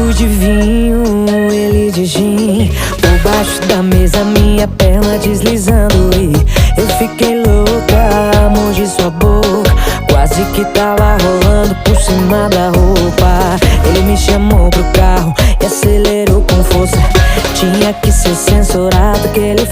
copo de vinho, ele de gin. Por baixo da mesa, minha perna deslizando. E eu fiquei louca, mordi sua boca. Quase que tava rolando por cima da roupa. Ele me chamou pro carro e acelerou com força. Tinha que ser censurado que ele